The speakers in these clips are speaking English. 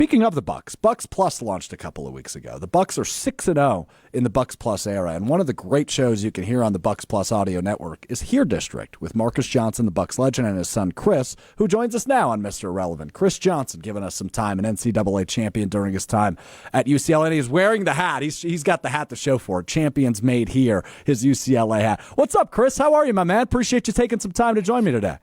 Speaking of the Bucks, Bucks Plus launched a couple of weeks ago. The Bucks are 6-0 in the Bucks Plus era, and one of the great shows you can hear on the Bucks Plus audio network is Here District with Marcus Johnson, the Bucks legend, and his son Kris, who joins us now on Mr. Irrelevant. Kris Johnson giving us some time, an NCAA champion during his time at UCLA, and he's wearing the hat. He's got the hat to show for it. Champions made here, his UCLA hat. What's up, Kris? How are you, my man? Appreciate you taking some time to join me today.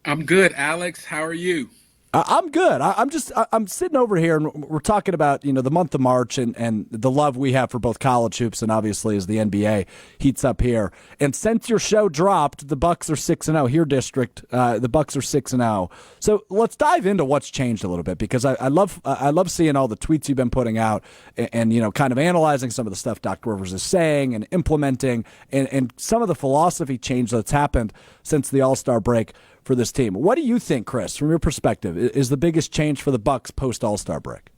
I'm good, Alex. How are you? I'm good. I'm sitting over here and we're talking about, the month of March and the love we have for both college hoops and obviously as the NBA heats up here. And since your show dropped, the Bucks are 6-0 here, District. The Bucks are 6-0. So let's dive into what's changed a little bit because I love seeing all the tweets you've been putting out and kind of analyzing some of the stuff Doc Rivers is saying and implementing and some of the philosophy change that's happened since the All-Star break for this team. What do you think, Kris, from your perspective, is the biggest change for the Bucks post All-Star break?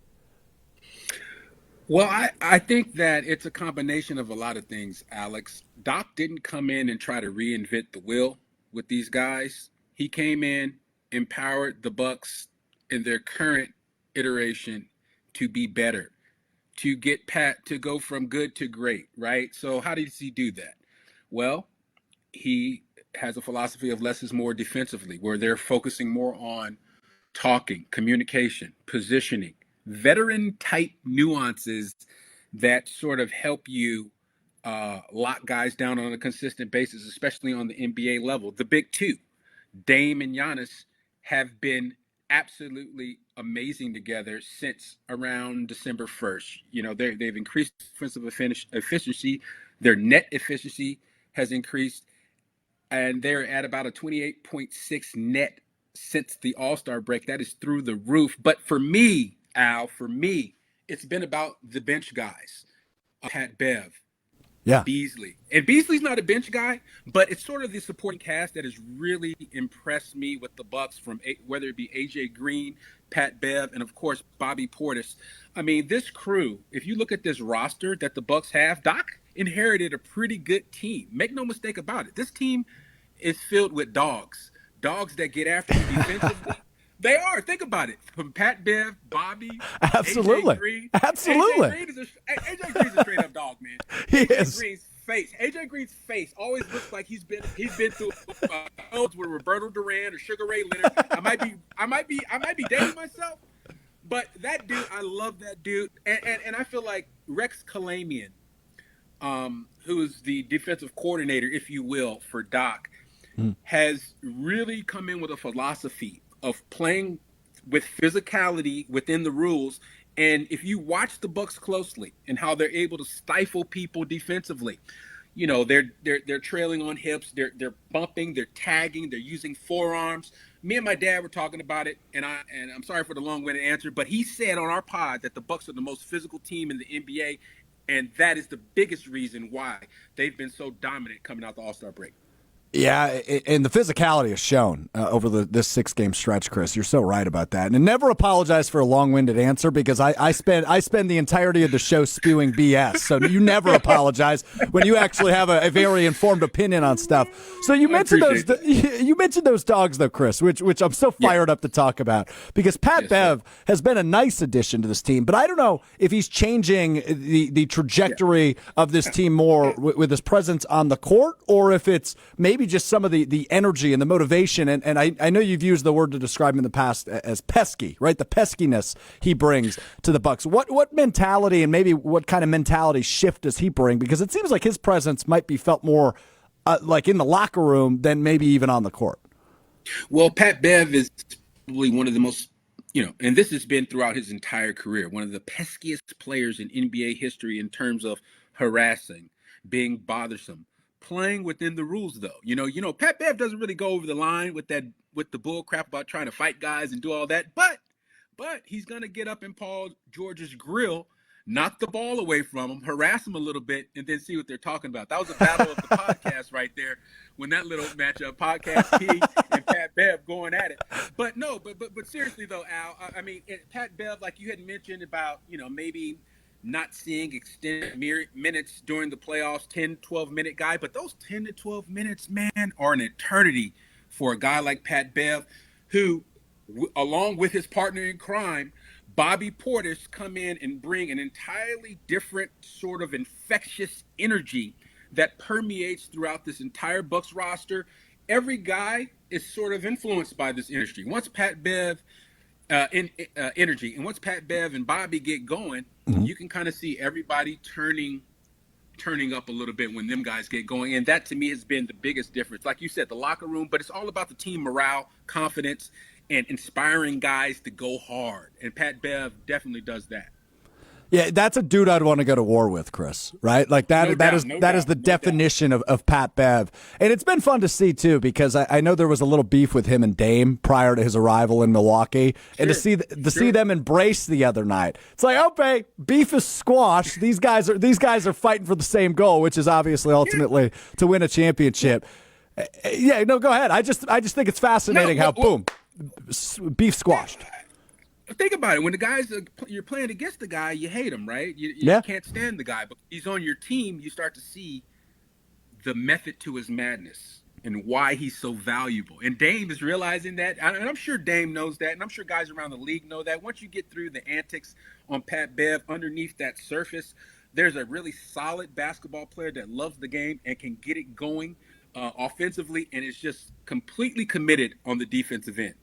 Well, I think that it's a combination of a lot of things, Alex. Doc didn't come in and try to reinvent the wheel with these guys. He came in, empowered the Bucks in their current iteration to be better, to get Pat to go from good to great, right? So how does he do that? Well, he has a philosophy of less is more defensively, where they're focusing more on talking, communication, positioning, veteran type nuances that sort of help you lock guys down on a consistent basis, especially on the NBA level. The big two, Dame and Giannis, have been absolutely amazing together since around December 1st. They've increased defensive efficiency. Their net efficiency has increased, and they're at about a 28.6 net since the All-Star break. That is through the roof. But for me, Al, it's been about the bench guys. Pat Bev, Yeah. Beasley. And Beasley's not a bench guy, but it's sort of the supporting cast that has really impressed me with the Bucks, from whether it be AJ Green, Pat Bev, and of course Bobby Portis. I mean, this crew, if you look at this roster that the Bucks have, Doc inherited a pretty good team. Make no mistake about it. This team is filled with dogs that get after you defensively. They are. Think about it. From Pat Bev, Bobby, Absolutely. AJ Green. Absolutely. AJ Green's a straight up dog, man. He AJ is. AJ Green's face always looks like he's been through with Roberto Duran or Sugar Ray Leonard. I might be dating myself, but that dude, I love that dude, and I feel like Rex Kalamian, who is the defensive coordinator, if you will, for Doc, has really come in with a philosophy of playing with physicality within the rules. And if you watch the Bucks closely and how they're able to stifle people defensively, they're trailing on hips, they're bumping, they're tagging, they're using forearms. Me and my dad were talking about it, and I'm sorry for the long-winded answer, but he said on our pod that the Bucks are the most physical team in the NBA, and that is the biggest reason why they've been so dominant coming out the All-Star break. Yeah, and the physicality is shown over this 6-game stretch, Kris. You're so right about that. And never apologize for a long-winded answer because I spend the entirety of the show spewing BS. So you never apologize when you actually have a very informed opinion on stuff. So you mentioned those dogs though, Kris, which I'm so fired up to talk about because Pat Bev has been a nice addition to this team, but I don't know if he's changing the trajectory of this team more with his presence on the court or if it's maybe just some of the energy and the motivation. And I know you've used the word to describe him in the past as pesky, right? The peskiness he brings to the Bucks. What mentality and maybe what kind of mentality shift does he bring? Because it seems like his presence might be felt more like in the locker room than maybe even on the court. Well, Pat Bev is probably one of the most, and this has been throughout his entire career, one of the peskiest players in NBA history in terms of harassing, being bothersome. Playing within the rules, though, Pat Bev doesn't really go over the line with the bull crap about trying to fight guys and do all that. But he's gonna get up in Paul George's grill, knock the ball away from him, harass him a little bit, and then see what they're talking about. That was a battle of the podcast right there when that little matchup, Podcast P and Pat Bev going at it. But no, but seriously though, Al, I mean, Pat Bev, like you had mentioned about, maybe not seeing extended minutes during the playoffs, 10, 12-minute guy. But those 10 to 12 minutes, man, are an eternity for a guy like Pat Bev, who, along with his partner in crime, Bobby Portis come in and bring an entirely different sort of infectious energy that permeates throughout this entire Bucks roster. Every guy is sort of influenced by this energy. Once Pat Bev energy, and once Pat Bev and Bobby get going, Mhm. you can kind of see everybody turning up a little bit when them guys get going. And that to me has been the biggest difference. Like you said, the locker room, but it's all about the team morale, confidence, and inspiring guys to go hard. And Pat Bev definitely does that. Yeah, that's a dude I'd want to go to war with, Chris. Right? Like that. No that doubt, is no that doubt, is the no doubt. definition of Pat Bev, and it's been fun to see too because I know there was a little beef with him and Dame prior to his arrival in Milwaukee, and to see them embrace the other night, it's like, okay, beef is squashed. These guys are fighting for the same goal, which is obviously ultimately to win a championship. Yeah, no, go ahead. I just think it's fascinating how boom, beef squashed. Think about it. When the guys you're playing against the guy, you hate him, right? You Yeah. can't stand the guy, but he's on your team. You start to see the method to his madness and why he's so valuable. And Dame is realizing that, and I'm sure Dame knows that, and I'm sure guys around the league know that. Once you get through the antics on Pat Bev, underneath that surface, there's a really solid basketball player that loves the game and can get it going offensively, and is just completely committed on the defensive end.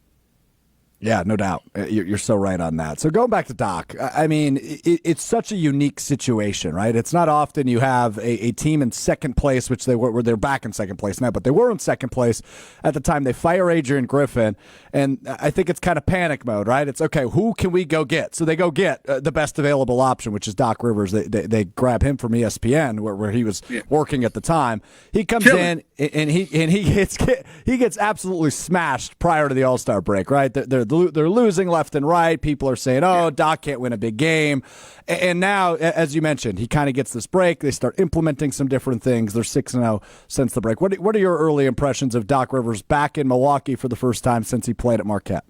Yeah, no doubt. You're so right on that. So going back to Doc, I mean, it's such a unique situation, right? It's not often you have a team in second place, which they're back in second place now, but they were in second place at the time they fire Adrian Griffin, and I think it's kind of panic mode, right? It's okay, who can we go get? So they go get the best available option, which is Doc Rivers. They grab him from ESPN, where he was working at the time. He comes in and he gets absolutely smashed prior to the All-Star break, right? They're losing left and right. People are saying, oh, Doc can't win a big game. And now, as you mentioned, he kind of gets this break. They start implementing some different things. They're 6-0 since the break. What are your early impressions of Doc Rivers back in Milwaukee for the first time since he played at Marquette?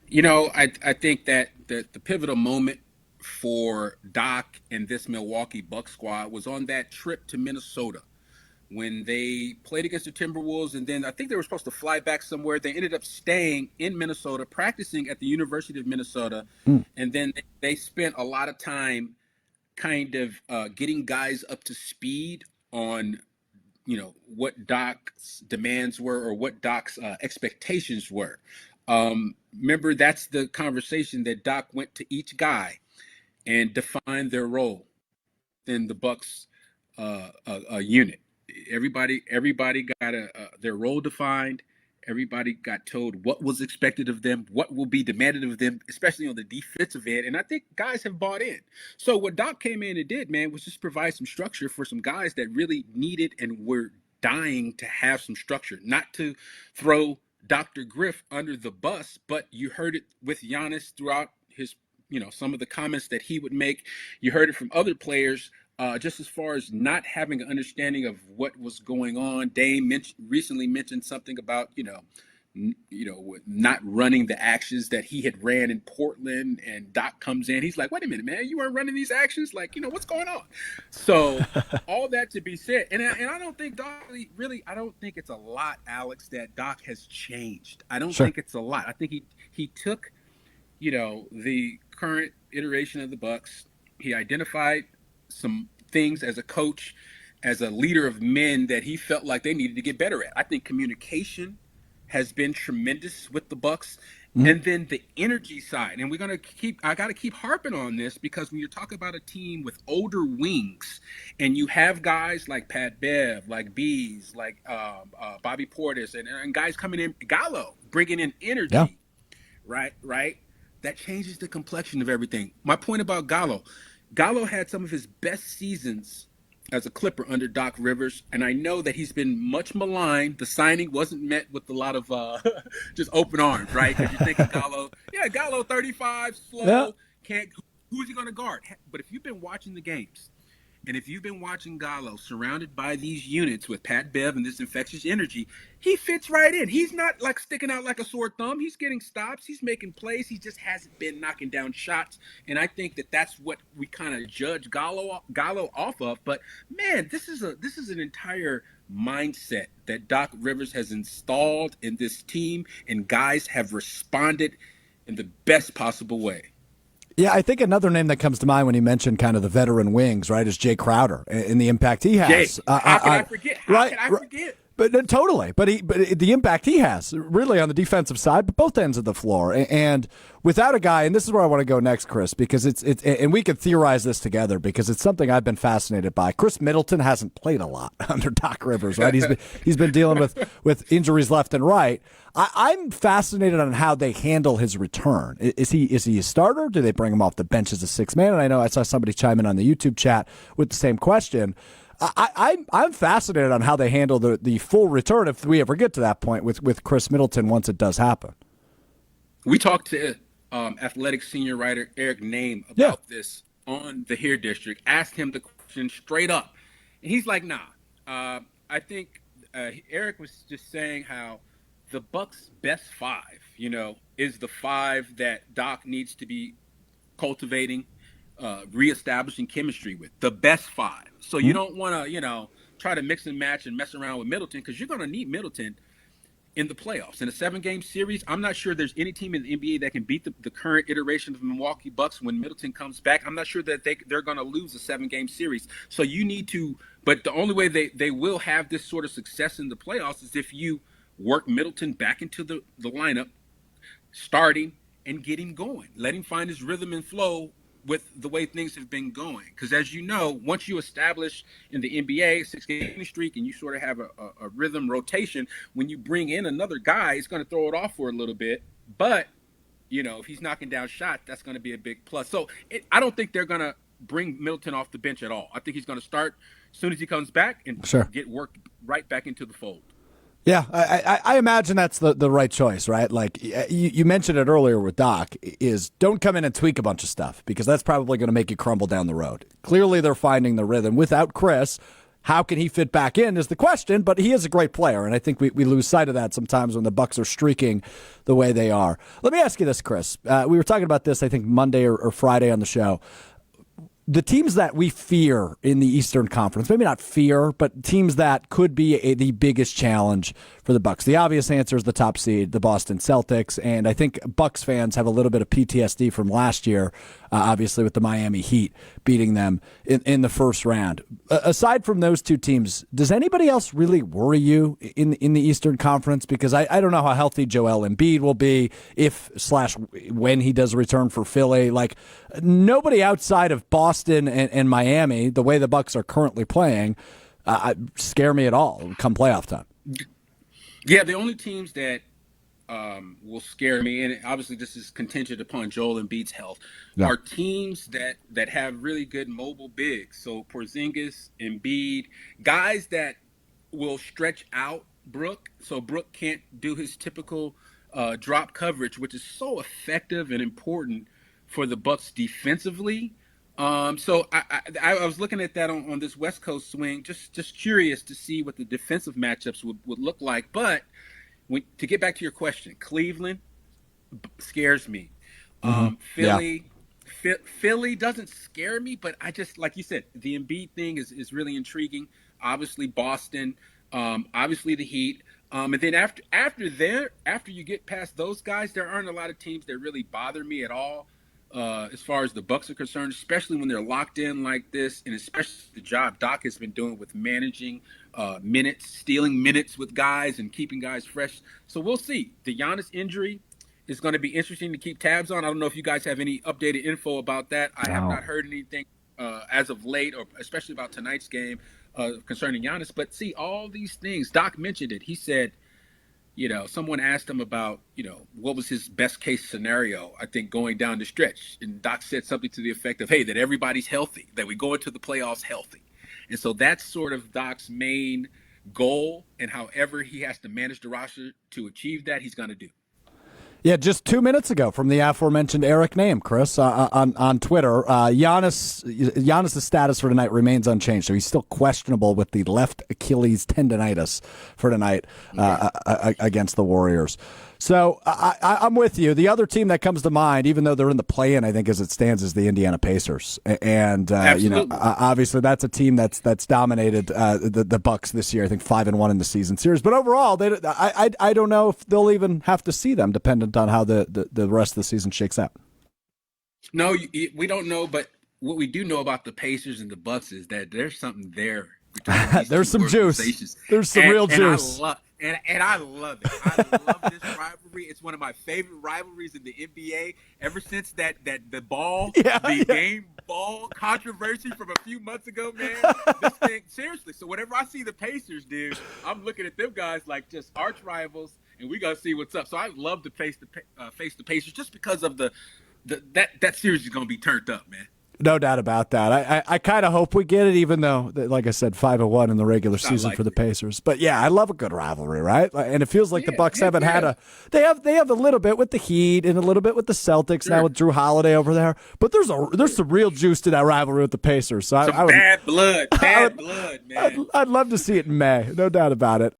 You know, I think that the pivotal moment for Doc and this Milwaukee Bucks squad was on that trip to Minnesota when they played against the Timberwolves, and then I think they were supposed to fly back somewhere. They ended up staying in Minnesota, practicing at the University of Minnesota, and then they spent a lot of time kind of getting guys up to speed on what Doc's demands were or what Doc's expectations were. Remember, that's the conversation that Doc went to each guy and defined their role in the Bucks unit. Everybody got their role defined. Everybody got told what was expected of them, what will be demanded of them, especially on the defensive end. And I think guys have bought in. So what Doc came in and did, man, was just provide some structure for some guys that really needed and were dying to have some structure, not to throw Dr. Griff under the bus, but you heard it with Giannis throughout his, some of the comments that he would make. You heard it from other players, just as far as not having an understanding of what was going on. Dame recently mentioned something about, not running the actions that he had ran in Portland, and Doc comes in. He's like, wait a minute, man, you weren't running these actions? Like, what's going on? So all that to be said, and I don't think Doc I don't think it's a lot, Alex, that Doc has changed. I don't think it's a lot. I think he took, the current iteration of the Bucks. He identified some things as a coach, as a leader of men that he felt like they needed to get better at. I think communication has been tremendous with the Bucks. And then the energy side, and I got to keep harping on this, because when you talk about a team with older wings and you have guys like Pat Bev, like Bees, like Bobby Portis, and guys coming in, Gallo bringing in energy, right? That changes the complexion of everything. My point about Gallo had some of his best seasons as a Clipper under Doc Rivers, and I know that he's been much maligned. The signing wasn't met with a lot of just open arms, right? Because you're thinking Gallo 35, slow, can't. Who's he going to guard? But if you've been watching the games, and if you've been watching Gallo surrounded by these units with Pat Bev and this infectious energy, he fits right in. He's not like sticking out like a sore thumb. He's getting stops. He's making plays. He just hasn't been knocking down shots. And I think that that's what we kind of judge Gallo off of. But man, this is an entire mindset that Doc Rivers has installed in this team, and guys have responded in the best possible way. Yeah, I think another name that comes to mind when you mentioned kind of the veteran wings, right, is Jay Crowder and the impact he has. How can I forget? How can I forget? But totally, but the impact he has really on the defensive side, but both ends of the floor, and without a guy, and this is where I want to go next, Chris, because it's and we could theorize this together because it's something I've been fascinated by. Chris Middleton hasn't played a lot under Doc Rivers, right? He's been dealing with injuries left and right. I'm fascinated on how they handle his return. Is he a starter? Do they bring him off the bench as a sixth man? And I know I saw somebody chime in on the YouTube chat with the same question. I'm fascinated on how they handle the full return if we ever get to that point with Chris Middleton once it does happen. We talked to athletic senior writer Eric Name about this on the Here District, asked him the question straight up. And he's like, nah. I think Eric was just saying how the Bucks' best five, is the five that Doc needs to be cultivating, reestablishing chemistry with. The best five. So you don't want to, try to mix and match and mess around with Middleton because you're going to need Middleton in the playoffs. In a 7-game series, I'm not sure there's any team in the NBA that can beat the current iteration of the Milwaukee Bucks when Middleton comes back. I'm not sure that they're going to lose a 7-game series. So you need to – but the only way they will have this sort of success in the playoffs is if you work Middleton back into the lineup, starting and get him going. Let him find his rhythm and flow with the way things have been going. Because as you know, once you establish in the NBA 6-game streak and you sort of have a rhythm rotation, when you bring in another guy, it's going to throw it off for a little bit. But, if he's knocking down shots, that's going to be a big plus. So I don't think they're going to bring Middleton off the bench at all. I think he's going to start as soon as he comes back and get worked right back into the fold. Yeah, I imagine that's the right choice, right? Like you mentioned it earlier with Doc, is don't come in and tweak a bunch of stuff because that's probably going to make you crumble down the road. Clearly they're finding the rhythm. Without Chris, how can he fit back in is the question, but he is a great player, and I think we lose sight of that sometimes when the Bucks are streaking the way they are. Let me ask you this, Chris. We were talking about this, I think, Monday or Friday on the show. The teams that we fear in the Eastern Conference, maybe not fear, but teams that could be the biggest challenge for the Bucks. The obvious answer is the top seed, the Boston Celtics, and I think Bucks fans have a little bit of PTSD from last year, obviously with the Miami Heat beating them in the first round. Aside from those two teams, does anybody else really worry you in the Eastern Conference? Because I don't know how healthy Joel Embiid will be when he does return for Philly. Like nobody outside of Boston and Miami, the way the Bucks are currently playing, scare me at all come playoff time. Yeah, the only teams that will scare me, and obviously this is contingent upon Joel Embiid's health, are teams that have really good mobile bigs. So Porzingis, Embiid, guys that will stretch out Brook, so Brook can't do his typical drop coverage, which is so effective and important for the Bucks defensively. So I was looking at that on this West Coast swing, just curious to see what the defensive matchups would look like. But to get back to your question, Cleveland scares me. Philly doesn't scare me, but I just, like you said, the Embiid thing is really intriguing. Obviously Boston, obviously the Heat. And then after you get past those guys, there aren't a lot of teams that really bother me at all. As far as the Bucks are concerned, especially when they're locked in like this, and especially the job Doc has been doing with managing minutes, stealing minutes with guys and keeping guys fresh. So we'll see. The Giannis injury is going to be interesting to keep tabs on. I don't know if you guys have any updated info about that. I have not heard anything as of late, or especially about tonight's game concerning Giannis. But see, all these things, Doc mentioned it. He said, someone asked him about, what was his best case scenario, I think, going down the stretch. And Doc said something to the effect of, hey, that everybody's healthy, that we go into the playoffs healthy. And so that's sort of Doc's main goal. And however he has to manage the roster to achieve that, he's going to do. Yeah, just 2 minutes ago from the aforementioned Eric Name, Chris, on Twitter, Giannis' status for tonight remains unchanged, so he's still questionable with the left Achilles tendonitis for tonight against the Warriors. So I'm with you. The other team that comes to mind, even though they're in the play-in, I think as it stands, is the Indiana Pacers. And obviously that's a team that's dominated the Bucks this year. I think 5-1 in the season series. But overall, I don't know if they'll even have to see them, dependent on how the rest of the season shakes out. No, we don't know, but what we do know about the Pacers and the Bucks is that there's something there between these There's two some juice. organizations, There's some real and I juice. love and I love it. I love this rivalry. It's one of my favorite rivalries in the NBA. Ever since Yeah, the yeah. game ball controversy from a few months ago, man. This thing seriously. So whenever I see the Pacers, dude, I'm looking at them guys like just arch rivals, and we gotta see what's up. So I love to face the Pacers just because of that series is going to be turned up, man. No doubt about that. I kind of hope we get it, even though, like I said, 5-1 in the regular It's not season for the likely. Pacers. But yeah, I love a good rivalry, right? And it feels like the Yeah, Bucks heck haven't had yeah. they have a little bit with the Heat and a little bit with the Celtics now Sure. with Drew Holiday over there. But there's some real juice to that rivalry with the Pacers. So Some I would bad blood, I bad would, blood, man. I'd love to see it in May, no doubt about it.